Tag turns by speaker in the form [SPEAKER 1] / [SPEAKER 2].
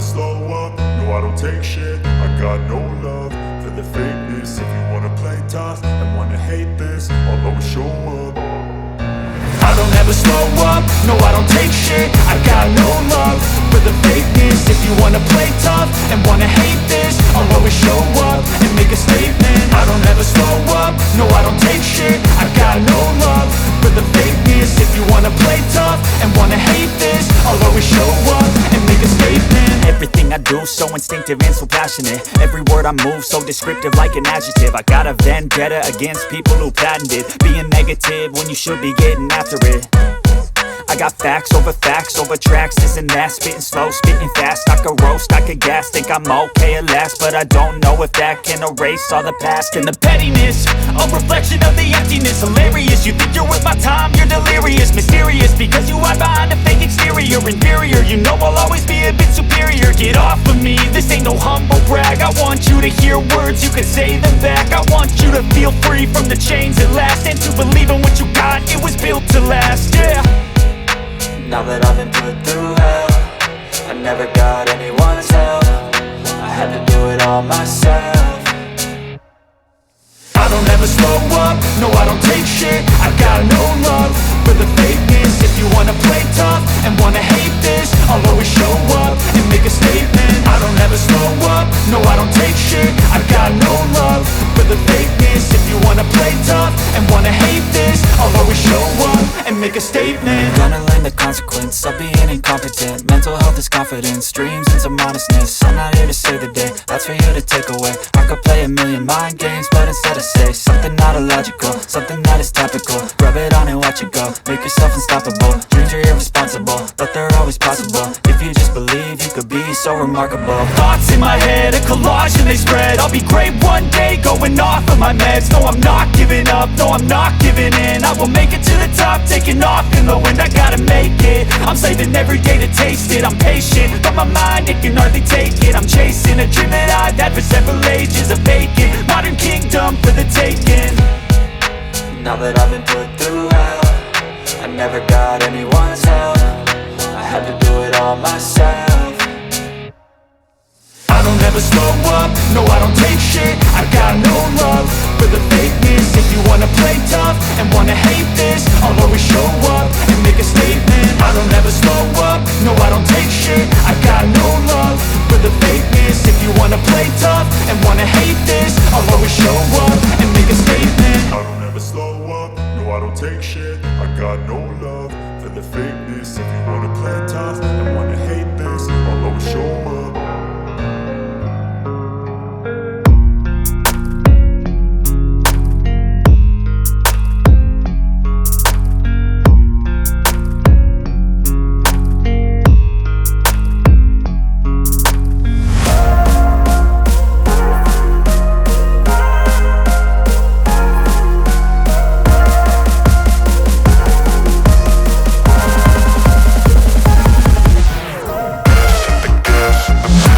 [SPEAKER 1] slow up, no I don't take shit. I got no love for the fakeness. If you wanna play tough and wanna hate this, I'll always show up. I don't ever slow up, no I don't take shit. I got no love for the fakeness. If you wanna play tough and wanna hate this, I'll always show up and make a statement. I don't ever slow up, no I don't take shit. I got no love for the fakeness. If you wanna play tough and wanna hate this, I'll always show up and make a statement.
[SPEAKER 2] Everything I do so instinctive and so passionate. Every word I move so descriptive like an adjective. I got a vendetta against people who patented being negative when you should be getting after it. I got facts over tracks, this and that. Spitting slow, spitting fast, I could roast, I could gas. Think I'm okay at last, but I don't know if that can erase all the past. And the pettiness, a reflection of the emptiness. Hilarious, you think you're worth my time, you're delirious. Mysterious, because you hide behind a fake exterior. Inferior, you know I'll always be a bit superior. Get off of me, this ain't no humble brag. I want you to hear words, you can say them back. I want you to feel free from the chains at last, and to believe in what you got, it was built to last, yeah.
[SPEAKER 3] Now that I've been put through hell, I never got anyone's help. I had to do it all myself.
[SPEAKER 1] I don't ever slow up, no I don't take shit. I got no love for the fakeness. If you wanna play tough and wanna hate this, I'll always show up and make a statement. I don't ever slow up, no I don't take shit. I got no love for the fakeness. If you wanna play tough and wanna hate this, I'll always show up and make a statement.
[SPEAKER 3] Gonna learn the consequence of being incompetent. Mental health is confidence, dreams and some honestness. I'm not here to save the day, that's for you to take away. I could play a million mind games, but instead I say something not illogical, something that is topical. Rub it on and watch it go, make yourself unstoppable. Dreams are irresponsible, but they're always possible. If you just believe, you could be so remarkable.
[SPEAKER 2] Thoughts in my head, a collage and they spread. I'll be great one day, going off of my meds. No, I'm not giving up, no, I'm not giving in. I will make it to the top, taking off in the wind. I gotta make it, I'm saving every day to taste it. I'm patient, but my mind, it can hardly take it. I'm chasing a dream that I've had for several ages. A vacant, modern kingdom for the taking.
[SPEAKER 3] Now that I've been put through hell, I never got anyone's help. I had to do it all myself.
[SPEAKER 1] I don't ever slow up, no I don't take shit. I got no love for the fakeness. If you wanna play tough and wanna hate this, I'll always show up and make a statement. I don't ever slow up, no I don't take shit. I got no love for the fakeness. If you wanna play tough and wanna hate this, I'll always show up and make a statement. I don't ever slow up, no I don't take shit. I got no love for the fakeness. If you wanna play tough and wanna hate this, I'll always show up.
[SPEAKER 4] Gas in the